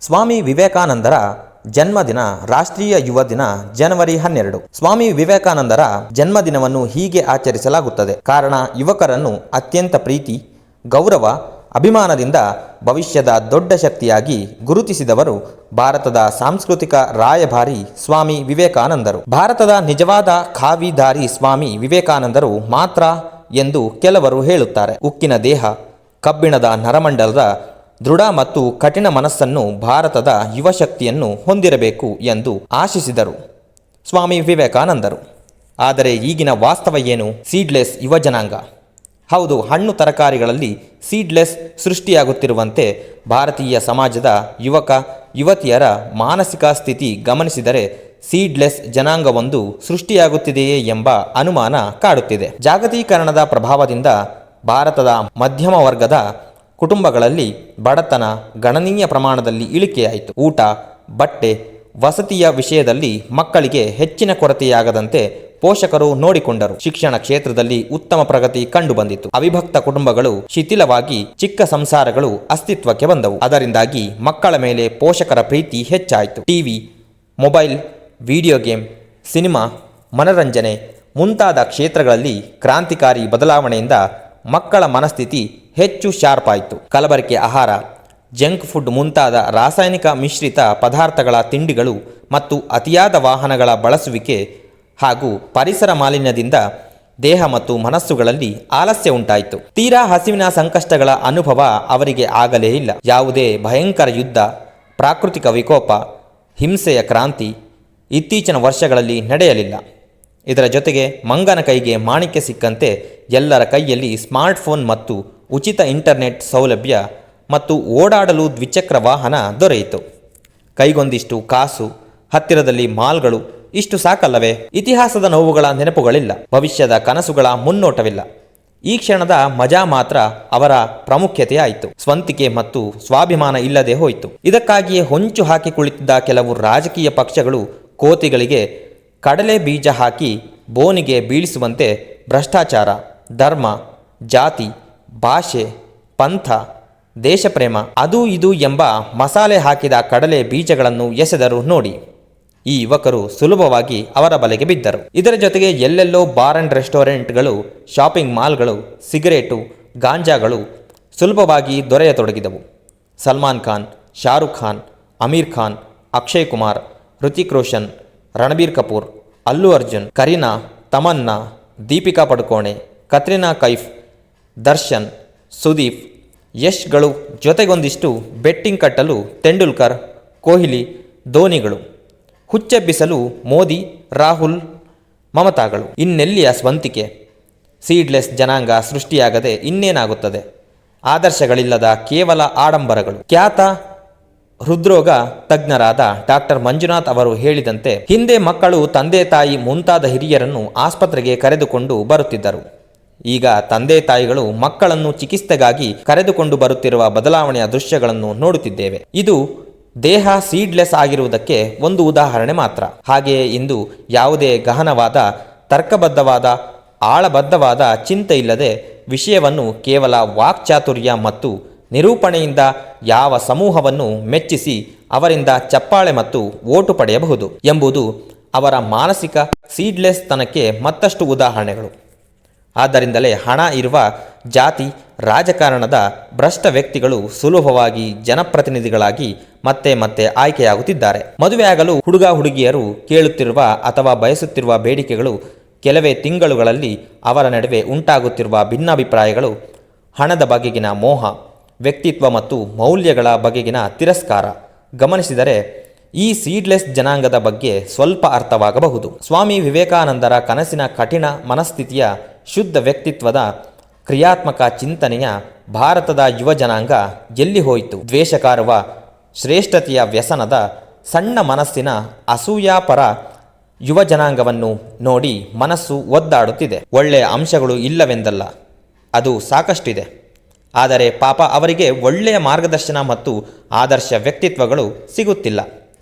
ಸ್ವಾಮಿ ವಿವೇಕಾನಂದರ ಜನ್ಮದಿನ ರಾಷ್ಟ್ರೀಯ ಯುವ ದಿನ ಜನವರಿ 12. ಸ್ವಾಮಿ ವಿವೇಕಾನಂದರ ಜನ್ಮದಿನವನ್ನು ಹೀಗೆ ಆಚರಿಸಲಾಗುತ್ತದೆ. ಕಾರಣ, ಯುವಕರನ್ನು ಅತ್ಯಂತ ಪ್ರೀತಿ, ಗೌರವ, ಅಭಿಮಾನದಿಂದ ಭವಿಷ್ಯದ ದೊಡ್ಡ ಶಕ್ತಿಯಾಗಿ ಗುರುತಿಸಿದವರು ಭಾರತದ ಸಾಂಸ್ಕೃತಿಕ ರಾಯಭಾರಿ ಸ್ವಾಮಿ ವಿವೇಕಾನಂದರು. ಭಾರತದ ನಿಜವಾದ ಖಾವಿದಾರಿ ಸ್ವಾಮಿ ವಿವೇಕಾನಂದರು ಮಾತ್ರ ಎಂದು ಕೆಲವರು ಹೇಳುತ್ತಾರೆ. ಉಕ್ಕಿನ ದೇಹ, ಕಬ್ಬಿಣದ ನರಮಂಡಲದ ದೃಢ ಮತ್ತು ಕಠಿಣ ಮನಸ್ಸನ್ನು ಭಾರತದ ಯುವ ಶಕ್ತಿಯನ್ನು ಹೊಂದಿರಬೇಕು ಎಂದು ಆಶಿಸಿದರು ಸ್ವಾಮಿ ವಿವೇಕಾನಂದರು. ಆದರೆ ಈಗಿನ ವಾಸ್ತವ ಏನು? ಸೀಡ್ಲೆಸ್ ಯುವ ಜನಾಂಗ. ಹೌದು, ಹಣ್ಣು ತರಕಾರಿಗಳಲ್ಲಿ ಸೀಡ್ಲೆಸ್ ಸೃಷ್ಟಿಯಾಗುತ್ತಿರುವಂತೆ ಭಾರತೀಯ ಸಮಾಜದ ಯುವಕ ಯುವತಿಯರ ಮಾನಸಿಕ ಸ್ಥಿತಿ ಗಮನಿಸಿದರೆ ಸೀಡ್ಲೆಸ್ ಜನಾಂಗವೊಂದು ಸೃಷ್ಟಿಯಾಗುತ್ತಿದೆಯೇ ಎಂಬ ಅನುಮಾನ ಕಾಡುತ್ತಿದೆ. ಜಾಗತೀಕರಣದ ಪ್ರಭಾವದಿಂದ ಭಾರತದ ಮಧ್ಯಮ ವರ್ಗದ ಕುಟುಂಬಗಳಲ್ಲಿ ಬಡತನ ಗಣನೀಯ ಪ್ರಮಾಣದಲ್ಲಿ ಇಳಿಕೆಯಾಯಿತು. ಊಟ, ಬಟ್ಟೆ, ವಸತಿಯ ವಿಷಯದಲ್ಲಿ ಮಕ್ಕಳಿಗೆ ಹೆಚ್ಚಿನ ಕೊರತೆಯಾಗದಂತೆ ಪೋಷಕರು ನೋಡಿಕೊಂಡರು. ಶಿಕ್ಷಣ ಕ್ಷೇತ್ರದಲ್ಲಿ ಉತ್ತಮ ಪ್ರಗತಿ ಕಂಡುಬಂದಿತು. ಅವಿಭಕ್ತ ಕುಟುಂಬಗಳು ಶಿಥಿಲವಾಗಿ ಚಿಕ್ಕ ಸಂಸಾರಗಳು ಅಸ್ತಿತ್ವಕ್ಕೆ ಬಂದವು. ಅದರಿಂದಾಗಿ ಮಕ್ಕಳ ಮೇಲೆ ಪೋಷಕರ ಪ್ರೀತಿ ಹೆಚ್ಚಾಯಿತು. TV, mobile, video game, cinema, ಮನರಂಜನೆ ಮುಂತಾದ ಕ್ಷೇತ್ರಗಳಲ್ಲಿ ಕ್ರಾಂತಿಕಾರಿ ಬದಲಾವಣೆಯಿಂದ ಮಕ್ಕಳ ಮನಸ್ಥಿತಿ ಹೆಚ್ಚು ಶಾರ್ಪ್ ಆಯಿತು. ಕಲಬೆರಕೆ ಆಹಾರ, ಜಂಕ್ ಫುಡ್ ಮುಂತಾದ ರಾಸಾಯನಿಕ ಮಿಶ್ರಿತ ಪದಾರ್ಥಗಳ ತಿಂಡಿಗಳು ಮತ್ತು ಅತಿಯಾದ ವಾಹನಗಳ ಬಳಸುವಿಕೆ ಹಾಗೂ ಪರಿಸರ ಮಾಲಿನ್ಯದಿಂದ ದೇಹ ಮತ್ತು ಮನಸ್ಸುಗಳಲ್ಲಿ ಆಲಸ್ಯ ಉಂಟಾಯಿತು. ತೀರಾ ಹಸಿವಿನ ಸಂಕಷ್ಟಗಳ ಅನುಭವ ಅವರಿಗೆ ಆಗಲೇ ಇಲ್ಲ. ಯಾವುದೇ ಭಯಂಕರ ಯುದ್ಧ, ಪ್ರಾಕೃತಿಕ ವಿಕೋಪ, ಹಿಂಸೆಯ ಕ್ರಾಂತಿ ಇತ್ತೀಚಿನ ವರ್ಷಗಳಲ್ಲಿ ನಡೆಯಲಿಲ್ಲ. ಇದರ ಜೊತೆಗೆ ಮಂಗನ ಕೈಗೆ ಮಾಣಿಕ್ಯ ಸಿಕ್ಕಂತೆ ಎಲ್ಲರ ಕೈಯಲ್ಲಿ ಸ್ಮಾರ್ಟ್ಫೋನ್ ಮತ್ತು ಉಚಿತ ಇಂಟರ್ನೆಟ್ ಸೌಲಭ್ಯ ಮತ್ತು ಓಡಾಡಲು ದ್ವಿಚಕ್ರ ವಾಹನ ದೊರೆಯಿತು. ಕೈಗೊಂದಿಷ್ಟು ಕಾಸು, ಹತ್ತಿರದಲ್ಲಿ ಮಾಲ್ಗಳು, ಇಷ್ಟು ಸಾಕಲ್ಲವೇ? ಇತಿಹಾಸದ ನೋವುಗಳ ನೆನಪುಗಳಿಲ್ಲ, ಭವಿಷ್ಯದ ಕನಸುಗಳ ಮುನ್ನೋಟವಿಲ್ಲ. ಈ ಕ್ಷಣದ ಮಜಾ ಮಾತ್ರ ಅವರ ಪ್ರಾಮುಖ್ಯತೆ ಆಯಿತು. ಸ್ವಂತಿಕೆ ಮತ್ತು ಸ್ವಾಭಿಮಾನ ಇಲ್ಲದೆ ಹೋಯಿತು. ಇದಕ್ಕಾಗಿಯೇ ಹೊಂಚು ಹಾಕಿ ಕುಳಿತಿದ್ದ ಕೆಲವು ರಾಜಕೀಯ ಪಕ್ಷಗಳು ಕೋತಿಗಳಿಗೆ ಕಡಲೆ ಬೀಜ ಹಾಕಿ ಬೋನಿಗೆ ಬೀಳಿಸುವಂತೆ ಭ್ರಷ್ಟಾಚಾರ, ಧರ್ಮ, ಜಾತಿ, ಭಾಷೆ, ಪಂಥ, ದೇಶಪ್ರೇಮ ಅದು ಇದು ಎಂಬ ಮಸಾಲೆ ಹಾಕಿದ ಕಡಲೆ ಬೀಜಗಳನ್ನು ಎಸೆದರು ನೋಡಿ. ಈ ಯುವಕರು ಸುಲಭವಾಗಿ ಅವರ ಬಲೆಗೆ ಬಿದ್ದರು. ಇದರ ಜೊತೆಗೆ ಎಲ್ಲೆಲ್ಲೋ ಬಾರ್ ಅಂಡ್ ರೆಸ್ಟೋರೆಂಟ್ಗಳು, ಶಾಪಿಂಗ್ ಮಾಲ್ಗಳು, ಸಿಗರೇಟು, ಗಾಂಜಾಗಳು ಸುಲಭವಾಗಿ ದೊರೆಯತೊಡಗಿದವು. ಸಲ್ಮಾನ್ ಖಾನ್, ಶಾರುಖ್ ಖಾನ್, ಅಮೀರ್ ಖಾನ್, ಅಕ್ಷಯ್ ಕುಮಾರ್, ಹೃತಿಕ್ ರೋಷನ್, ರಣಬೀರ್ ಕಪೂರ್, ಅಲ್ಲು ಅರ್ಜುನ್, ಕರೀನಾ, ತಮನ್ನಾ, ದೀಪಿಕಾ ಪಡುಕೋಣೆ, ಕತ್ರಿನಾ ಕೈಫ್, ದರ್ಶನ್, ಸುದೀಪ್, ಯಶ್ಗಳು ಜೊತೆಗೊಂದಿಷ್ಟು ಬೆಟ್ಟಿಂಗ್ ಕಟ್ಟಲು ತೆಂಡೂಲ್ಕರ್, ಕೊಹ್ಲಿ, ಧೋನಿಗಳು, ಹುಚ್ಚೆಬ್ಬಿಸಲು ಮೋದಿ, ರಾಹುಲ್, ಮಮತಾಗಳು. ಇನ್ನೆಲ್ಲಿಯ ಸ್ವಂತಿಕೆ? ಸೀಡ್ಲೆಸ್ ಜನಾಂಗ ಸೃಷ್ಟಿಯಾಗದೆ ಇನ್ನೇನಾಗುತ್ತದೆ? ಆದರ್ಶಗಳಿಲ್ಲದ ಕೇವಲ ಆಡಂಬರಗಳು. ಖ್ಯಾತ ಹೃದ್ರೋಗ ತಜ್ಞರಾದ ಡಾಕ್ಟರ್ ಮಂಜುನಾಥ್ ಅವರು ಹೇಳಿದಂತೆ, ಹಿಂದೆ ಮಕ್ಕಳು ತಂದೆ ತಾಯಿ ಮುಂತಾದ ಹಿರಿಯರನ್ನು ಆಸ್ಪತ್ರೆಗೆ ಕರೆದುಕೊಂಡು ಬರುತ್ತಿದ್ದರು. ಈಗ ತಂದೆ ತಾಯಿಗಳು ಮಕ್ಕಳನ್ನು ಚಿಕಿತ್ಸೆಗಾಗಿ ಕರೆದುಕೊಂಡು ಬರುತ್ತಿರುವ ಬದಲಾವಣೆಯ ದೃಶ್ಯಗಳನ್ನು ನೋಡುತ್ತಿದ್ದೇವೆ. ಇದು ದೇಹ ಸೀಡ್ಲೆಸ್ ಆಗಿರುವುದಕ್ಕೆ ಒಂದು ಉದಾಹರಣೆ ಮಾತ್ರ. ಹಾಗೆಯೇ ಇಂದು ಯಾವುದೇ ಗಹನವಾದ, ತರ್ಕಬದ್ಧವಾದ, ಆಳಬದ್ಧವಾದ ಚಿಂತೆ ಇಲ್ಲದೆ ವಿಷಯವನ್ನು ಕೇವಲ ವಾಕ್ಚಾತುರ್ಯ ಮತ್ತು ನಿರೂಪಣೆಯಿಂದ ಯಾವ ಸಮೂಹವನ್ನು ಮೆಚ್ಚಿಸಿ ಅವರಿಂದ ಚಪ್ಪಾಳೆ ಮತ್ತು ಓಟು ಪಡೆಯಬಹುದು ಎಂಬುದು ಅವರ ಮಾನಸಿಕ ಸೀಡ್ಲೆಸ್ ತನಕ್ಕೆ ಮತ್ತಷ್ಟು ಉದಾಹರಣೆಗಳು. ಆದ್ದರಿಂದಲೇ ಹಣ ಇರುವ ಜಾತಿ ರಾಜಕಾರಣದ ಭ್ರಷ್ಟ ವ್ಯಕ್ತಿಗಳು ಸುಲಭವಾಗಿ ಜನಪ್ರತಿನಿಧಿಗಳಾಗಿ ಮತ್ತೆ ಮತ್ತೆ ಆಯ್ಕೆಯಾಗುತ್ತಿದ್ದಾರೆ. ಮದುವೆಯಾಗಲು ಹುಡುಗ ಹುಡುಗಿಯರು ಕೇಳುತ್ತಿರುವ ಅಥವಾ ಬಯಸುತ್ತಿರುವ ಬೇಡಿಕೆಗಳು, ಕೆಲವೇ ತಿಂಗಳುಗಳಲ್ಲಿ ಅವರ ನಡುವೆ ಉಂಟಾಗುತ್ತಿರುವ ಭಿನ್ನಾಭಿಪ್ರಾಯಗಳು, ಹಣದ ಬಗೆಗಿನ ಮೋಹ, ವ್ಯಕ್ತಿತ್ವ ಮತ್ತು ಮೌಲ್ಯಗಳ ಬಗೆಗಿನ ತಿರಸ್ಕಾರ ಗಮನಿಸಿದರೆ ಈ ಸೀಡ್ಲೆಸ್ ಜನಾಂಗದ ಬಗ್ಗೆ ಸ್ವಲ್ಪ ಅರ್ಥವಾಗಬಹುದು. ಸ್ವಾಮಿ ವಿವೇಕಾನಂದರ ಕನಸಿನ ಕಠಿಣ ಮನಸ್ಥಿತಿಯ, ಶುದ್ಧ ವ್ಯಕ್ತಿತ್ವದ, ಕ್ರಿಯಾತ್ಮಕ ಚಿಂತನೆಯ ಭಾರತದ ಯುವ ಜನಾಂಗ ಎಲ್ಲಿ ಹೋಯಿತು? ದ್ವೇಷ ಕಾರುವ, ಶ್ರೇಷ್ಠತೆಯ ವ್ಯಸನದ, ಸಣ್ಣ ಮನಸ್ಸಿನ ಅಸೂಯಾಪರ ಯುವ ಜನಾಂಗವನ್ನು ನೋಡಿ ಮನಸ್ಸು ಒದ್ದಾಡುತ್ತಿದೆ. ಒಳ್ಳೆಯ ಅಂಶಗಳು ಇಲ್ಲವೆಂದಲ್ಲ, ಅದು ಸಾಕಷ್ಟಿದೆ. ಆದರೆ ಪಾಪ ಅವರಿಗೆ ಒಳ್ಳೆಯ ಮಾರ್ಗದರ್ಶನ ಮತ್ತು ಆದರ್ಶ ವ್ಯಕ್ತಿತ್ವಗಳು ಸಿಗುತ್ತಿಲ್ಲ.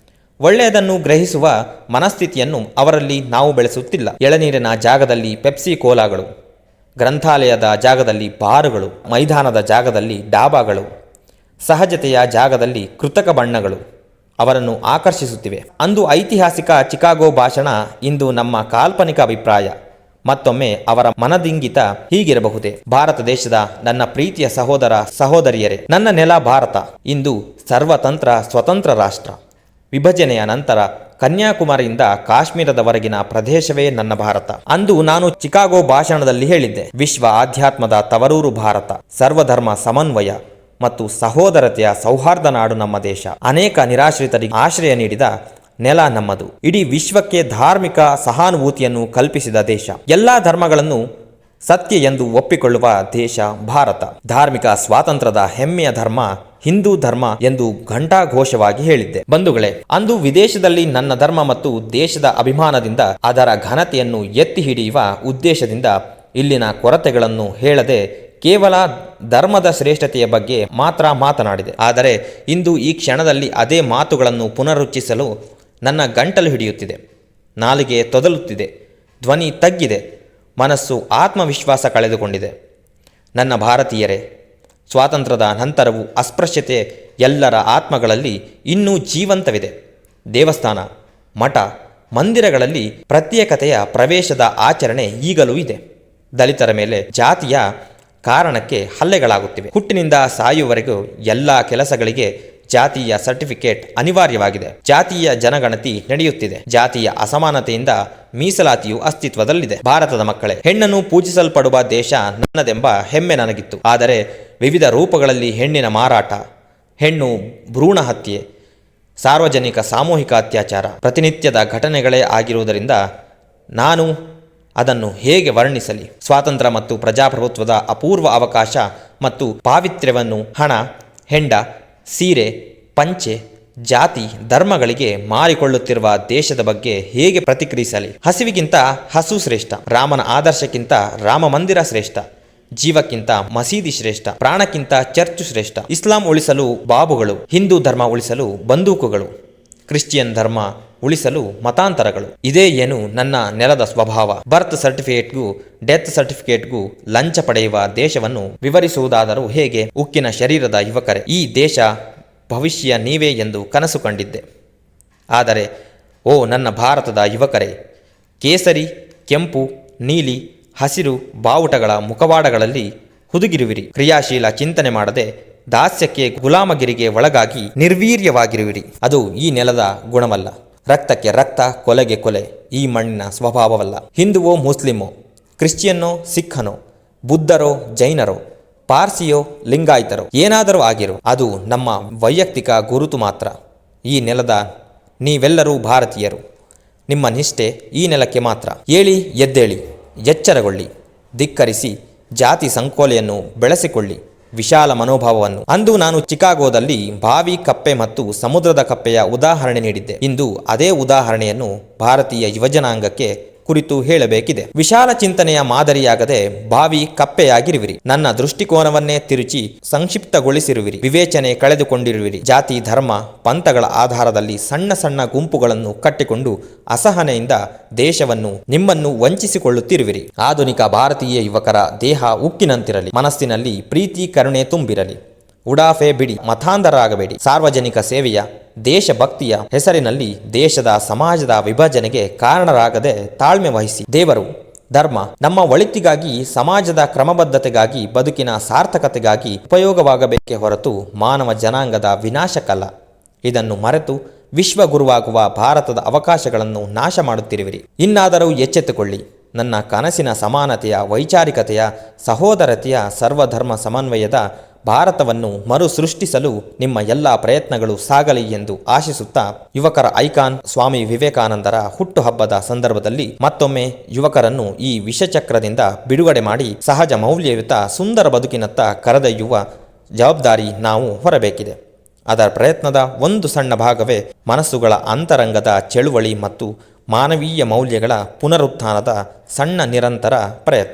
ಒಳ್ಳೆಯದನ್ನು ಗ್ರಹಿಸುವ ಮನಸ್ಥಿತಿಯನ್ನು ಅವರಲ್ಲಿ ನಾವು ಬೆಳೆಸುತ್ತಿಲ್ಲ. ಎಳನೀರಿನ ಜಾಗದಲ್ಲಿ ಪೆಪ್ಸಿ ಕೋಲಾಗಳು, ಗ್ರಂಥಾಲಯದ ಜಾಗದಲ್ಲಿ ಬಾರುಗಳು, ಮೈದಾನದ ಜಾಗದಲ್ಲಿ ಡಾಬಾಗಳು, ಸಹಜತೆಯ ಜಾಗದಲ್ಲಿ ಕೃತಕ ಬಣ್ಣಗಳು, ಅವರನ್ನು ಆಕರ್ಷಿಸುತ್ತಿವೆ. ಅಂದು ಐತಿಹಾಸಿಕ ಚಿಕಾಗೋ ಭಾಷಣ, ಇಂದು ನಮ್ಮ ಕಾಲ್ಪನಿಕ ಅಭಿಪ್ರಾಯ. ಮತ್ತೊಮ್ಮೆ ಅವರ ಮನದಿಂಗಿತ ಹೀಗಿರಬಹುದೇ: ಭಾರತ ದೇಶದ ನನ್ನ ಪ್ರೀತಿಯ ಸಹೋದರ ಸಹೋದರಿಯರೇ, ನನ್ನ ನೆಲ ಭಾರತ ಇಂದು ಸರ್ವತಂತ್ರ ಸ್ವತಂತ್ರ ರಾಷ್ಟ್ರ. ವಿಭಜನೆಯ ನಂತರ ಕನ್ಯಾಕುಮಾರಿಯಿಂದ ಕಾಶ್ಮೀರದವರೆಗಿನ ಪ್ರದೇಶವೇ ನನ್ನ ಭಾರತ. ಅಂದು ನಾನು ಚಿಕಾಗೋ ಭಾಷಣದಲ್ಲಿ ಹೇಳಿದ್ದೆ, ವಿಶ್ವ ಆಧ್ಯಾತ್ಮದ ತವರೂರು ಭಾರತ, ಸರ್ವಧರ್ಮ ಸಮನ್ವಯ ಮತ್ತು ಸಹೋದರತೆಯ ಸೌಹಾರ್ದ ನಾಡು ನಮ್ಮ ದೇಶ. ಅನೇಕ ನಿರಾಶ್ರಿತರಿಗೆ ಆಶ್ರಯ ನೀಡಿದ ನೆಲ ನಮ್ಮದು. ಇಡೀ ವಿಶ್ವಕ್ಕೆ ಧಾರ್ಮಿಕ ಸಹಾನುಭೂತಿಯನ್ನು ಕಲ್ಪಿಸಿದ ದೇಶ. ಎಲ್ಲಾ ಧರ್ಮಗಳನ್ನು ಸತ್ಯ ಎಂದು ಒಪ್ಪಿಕೊಳ್ಳುವ ದೇಶ ಭಾರತ. ಧಾರ್ಮಿಕ ಸ್ವಾತಂತ್ರ್ಯದ ಹೆಮ್ಮೆಯ ಧರ್ಮ ಹಿಂದೂ ಧರ್ಮ ಎಂದು ಘಂಟಾಘೋಷವಾಗಿ ಹೇಳಿದ್ದೆ. ಬಂಧುಗಳೇ, ಅಂದು ವಿದೇಶದಲ್ಲಿ ನನ್ನ ಧರ್ಮ ಮತ್ತು ದೇಶದ ಅಭಿಮಾನದಿಂದ ಅದರ ಘನತೆಯನ್ನು ಎತ್ತಿ ಹಿಡಿಯುವ ಉದ್ದೇಶದಿಂದ ಇಲ್ಲಿನ ಕೊರತೆಗಳನ್ನು ಹೇಳದೆ ಕೇವಲ ಧರ್ಮದ ಶ್ರೇಷ್ಠತೆಯ ಬಗ್ಗೆ ಮಾತ್ರ ಮಾತನಾಡಿದೆ. ಆದರೆ ಇಂದು ಈ ಕ್ಷಣದಲ್ಲಿ ಅದೇ ಮಾತುಗಳನ್ನು ಪುನರುಚ್ಚಿಸಲು ನನ್ನ ಗಂಟಲು ಹಿಡಿಯುತ್ತಿದೆ, ನಾಲಿಗೆ ತೊದಲುತ್ತಿದೆ, ಧ್ವನಿ ತಗ್ಗಿದೆ, ಮನಸ್ಸು ಆತ್ಮವಿಶ್ವಾಸ ಕಳೆದುಕೊಂಡಿದೆ. ನನ್ನ ಭಾರತೀಯರೇ, ಸ್ವಾತಂತ್ರ್ಯದ ನಂತರವೂ ಅಸ್ಪೃಶ್ಯತೆ ಎಲ್ಲರ ಆತ್ಮಗಳಲ್ಲಿ ಇನ್ನೂ ಜೀವಂತವಿದೆ. ದೇವಸ್ಥಾನ, ಮಠ, ಮಂದಿರಗಳಲ್ಲಿ ಪ್ರತ್ಯೇಕತೆಯ ಪ್ರವೇಶದ ಆಚರಣೆ ಈಗಲೂ ಇದೆ. ದಲಿತರ ಮೇಲೆ ಜಾತಿಯ ಕಾರಣಕ್ಕೆ ಹಲ್ಲೆಗಳಾಗುತ್ತಿವೆ. ಹುಟ್ಟಿನಿಂದ ಸಾಯುವವರೆಗೂ ಎಲ್ಲ ಕೆಲಸಗಳಿಗೆ ಜಾತಿಯ ಸರ್ಟಿಫಿಕೇಟ್ ಅನಿವಾರ್ಯವಾಗಿದೆ. ಜಾತಿಯ ಜನಗಣತಿ ನಡೆಯುತ್ತಿದೆ. ಜಾತಿಯ ಅಸಮಾನತೆಯಿಂದ ಮೀಸಲಾತಿಯು ಅಸ್ತಿತ್ವದಲ್ಲಿದೆ. ಭಾರತದ ಮಕ್ಕಳೇ, ಹೆಣ್ಣನ್ನು ಪೂಜಿಸಲ್ಪಡುವ ದೇಶ ನನ್ನದೆಂಬ ಹೆಮ್ಮೆ ನನಗಿತ್ತು. ಆದರೆ ವಿವಿಧ ರೂಪಗಳಲ್ಲಿ ಹೆಣ್ಣಿನ ಮಾರಾಟ, ಹೆಣ್ಣು ಭ್ರೂಣ ಹತ್ಯೆ, ಸಾರ್ವಜನಿಕ ಸಾಮೂಹಿಕ ಅತ್ಯಾಚಾರ ಪ್ರತಿನಿತ್ಯದ ಘಟನೆಗಳೇ ಆಗಿರುವುದರಿಂದ ನಾನು ಅದನ್ನು ಹೇಗೆ ವರ್ಣಿಸಲಿ? ಸ್ವಾತಂತ್ರ್ಯ ಮತ್ತು ಪ್ರಜಾಪ್ರಭುತ್ವದ ಅಪೂರ್ವ ಅವಕಾಶ ಮತ್ತು ಪಾವಿತ್ರ್ಯವನ್ನು ಹಣ, ಹೆಂಡ, ಸೀರೆ, ಪಂಚೆ, ಜಾತಿ, ಧರ್ಮಗಳಿಗೆ ಮಾರಿಕೊಳ್ಳುತ್ತಿರುವ ದೇಶದ ಬಗ್ಗೆ ಹೇಗೆ ಪ್ರತಿಕ್ರಿಯಿಸಲಿ? ಹಸಿವಿಗಿಂತ ಹಸು ಶ್ರೇಷ್ಠ, ರಾಮನ ಆದರ್ಶಕ್ಕಿಂತ ರಾಮ ಮಂದಿರ ಶ್ರೇಷ್ಠ, ಜೀವಕ್ಕಿಂತ ಮಸೀದಿ ಶ್ರೇಷ್ಠ, ಪ್ರಾಣಕ್ಕಿಂತ ಚರ್ಚು ಶ್ರೇಷ್ಠ. ಇಸ್ಲಾಂ ಉಳಿಸಲು ಬಾಬುಗಳು, ಹಿಂದೂ ಧರ್ಮ ಉಳಿಸಲು ಬಂದೂಕುಗಳು, ಕ್ರಿಶ್ಚಿಯನ್ ಧರ್ಮ ಉಳಿಸಲು ಮತಾಂತರಗಳು. ಇದೇ ಏನು ನನ್ನ ನೆಲದ ಸ್ವಭಾವ. ಬರ್ತ್ ಸರ್ಟಿಫಿಕೇಟ್ಗೂ ಡೆತ್ ಸರ್ಟಿಫಿಕೇಟ್ಗೂ ಲಂಚ ಪಡೆಯುವ ದೇಶವನ್ನು ವಿವರಿಸುವುದಾದರೂ ಹೇಗೆ? ಉಕ್ಕಿನ ಶರೀರದ ಯುವಕರೇ, ಈ ದೇಶ ಭವಿಷ್ಯ ನೀವೇ ಎಂದು ಕನಸು ಕಂಡಿದ್ದೆ. ಆದರೆ ಓ ನನ್ನ ಭಾರತದ ಯುವಕರೇ, ಕೇಸರಿ, ಕೆಂಪು, ನೀಲಿ, ಹಸಿರು ಬಾವುಟಗಳ ಮುಖವಾಡಗಳಲ್ಲಿ ಹುದುಗಿರುವಿರಿ. ಕ್ರಿಯಾಶೀಲ ಚಿಂತನೆ ಮಾಡದೆ ದಾಸ್ಯಕ್ಕೆ ಗುಲಾಮಗಿರಿಗೆ ಒಳಗಾಗಿ ನಿರ್ವೀರ್ಯವಾಗಿರುವಿರಿ. ಅದು ಈ ನೆಲದ ಗುಣವಲ್ಲ. ರಕ್ತಕ್ಕೆ ರಕ್ತ, ಕೊಲೆಗೆ ಕೊಲೆ ಈ ಮಣ್ಣಿನ ಸ್ವಭಾವವಲ್ಲ. ಹಿಂದುವೋ ಮುಸ್ಲಿಮೋ, ಕ್ರಿಶ್ಚಿಯನ್ನೋ ಸಿಖ್ಖನೋ, ಬುದ್ಧರೋ ಜೈನರೋ, ಪಾರ್ಸಿಯೋ ಲಿಂಗಾಯತರೋ ಏನಾದರೂ ಆಗಿರೋ, ಅದು ನಮ್ಮ ವೈಯಕ್ತಿಕ ಗುರುತು ಮಾತ್ರ. ಈ ನೆಲದ ನೀವೆಲ್ಲರೂ ಭಾರತೀಯರು. ನಿಮ್ಮ ನಿಷ್ಠೆ ಈ ನೆಲಕ್ಕೆ ಮಾತ್ರ. ಏಳಿ ಎದ್ದೇಳಿ, ಎಚ್ಚರಗೊಳ್ಳಿ, ಧಿಕ್ಕರಿಸಿ ಜಾತಿ ಸಂಕೋಲೆಯನ್ನು ಬೆಳೆಸಿಕೊಳ್ಳಿ, ವಿಶಾಲ ಮನೋಭಾವವನ್ನು. ಅಂದು ನಾನು ಚಿಕಾಗೋದಲ್ಲಿ ಬಾವಿ ಕಪ್ಪೆ ಮತ್ತು ಸಮುದ್ರದ ಕಪ್ಪೆಯ ಉದಾಹರಣೆ ನೀಡಿದ್ದೆ. ಇಂದು ಅದೇ ಉದಾಹರಣೆಯನ್ನು ಭಾರತೀಯ ಯುವಜನಾಂಗಕ್ಕೆ ಕುರಿತು ಹೇಳಬೇಕಿದೆ. ವಿಶಾಲ ಚಿಂತನೆಯ ಮಾದರಿಯಾಗದೆ ಬಾವಿ ಕಪ್ಪೆಯಾಗಿರುವಿರಿ. ನನ್ನ ದೃಷ್ಟಿಕೋನವನ್ನೇ ತಿರುಚಿ ಸಂಕ್ಷಿಪ್ತಗೊಳಿಸಿರುವಿರಿ. ವಿವೇಚನೆ ಕಳೆದುಕೊಂಡಿರುವಿರಿ. ಜಾತಿ, ಧರ್ಮ, ಪಂಥಗಳ ಆಧಾರದಲ್ಲಿ ಸಣ್ಣ ಸಣ್ಣ ಗುಂಪುಗಳನ್ನು ಕಟ್ಟಿಕೊಂಡು ಅಸಹನೆಯಿಂದ ದೇಶವನ್ನು, ನಿಮ್ಮನ್ನು ವಂಚಿಸಿಕೊಳ್ಳುತ್ತಿರುವಿರಿ. ಆಧುನಿಕ ಭಾರತೀಯ ಯುವಕರ ದೇಹ ಉಕ್ಕಿನಂತಿರಲಿ, ಮನಸ್ಸಿನಲ್ಲಿ ಪ್ರೀತಿ ಕರುಣೆ ತುಂಬಿರಲಿ. ಉಡಾಫೆ ಬಿಡಿ, ಮತಾಂಧರಾಗಬೇಡಿ. ಸಾರ್ವಜನಿಕ ಸೇವೆಯ, ದೇಶಭಕ್ತಿಯ ಹೆಸರಿನಲ್ಲಿ ದೇಶದ ಸಮಾಜದ ವಿಭಜನೆಗೆ ಕಾರಣರಾಗದೆ ತಾಳ್ಮೆ ವಹಿಸಿ. ದೇವರು, ಧರ್ಮ ನಮ್ಮ ಒಳಿತಿಗಾಗಿ, ಸಮಾಜದ ಕ್ರಮಬದ್ಧತೆಗಾಗಿ, ಬದುಕಿನ ಸಾರ್ಥಕತೆಗಾಗಿ ಉಪಯೋಗವಾಗಬೇಕೇ ಹೊರತು ಮಾನವ ಜನಾಂಗದ ವಿನಾಶಕ್ಕಲ್ಲ. ಇದನ್ನು ಮರೆತು ವಿಶ್ವಗುರುವಾಗುವ ಭಾರತದ ಅವಕಾಶಗಳನ್ನು ನಾಶ ಮಾಡುತ್ತಿರುವಿರಿ. ಇನ್ನಾದರೂ ಎಚ್ಚೆತ್ತುಕೊಳ್ಳಿ. ನನ್ನ ಕನಸಿನ ಸಮಾನತೆಯ, ವೈಚಾರಿಕತೆಯ, ಸಹೋದರತೆಯ, ಸರ್ವಧರ್ಮ ಸಮನ್ವಯದ ಭಾರತವನ್ನು ಮರು ಸೃಷ್ಟಿಸಲು ನಿಮ್ಮ ಎಲ್ಲ ಪ್ರಯತ್ನಗಳು ಸಾಗಲಿ ಎಂದು ಆಶಿಸುತ್ತಾ, ಯುವಕರ ಐಕಾನ್ ಸ್ವಾಮಿ ವಿವೇಕಾನಂದರ ಹುಟ್ಟುಹಬ್ಬದ ಸಂದರ್ಭದಲ್ಲಿ ಮತ್ತೊಮ್ಮೆ ಯುವಕರನ್ನು ಈ ವಿಷಚಕ್ರದಿಂದ ಬಿಡುಗಡೆ ಮಾಡಿ ಸಹಜ ಮೌಲ್ಯಯುತ ಸುಂದರ ಬದುಕಿನತ್ತ ಕರೆದೊಯ್ಯುವ ಜವಾಬ್ದಾರಿ ನಾವು ಹೊರಬೇಕಿದೆ. ಅದರ ಪ್ರಯತ್ನದ ಒಂದು ಸಣ್ಣ ಭಾಗವೇ ಮನಸ್ಸುಗಳ ಅಂತರಂಗದ ಚಳುವಳಿ ಮತ್ತು ಮಾನವೀಯ ಮೌಲ್ಯಗಳ ಪುನರುತ್ಥಾನದ ಸಣ್ಣ ನಿರಂತರ ಪ್ರಯತ್ನ.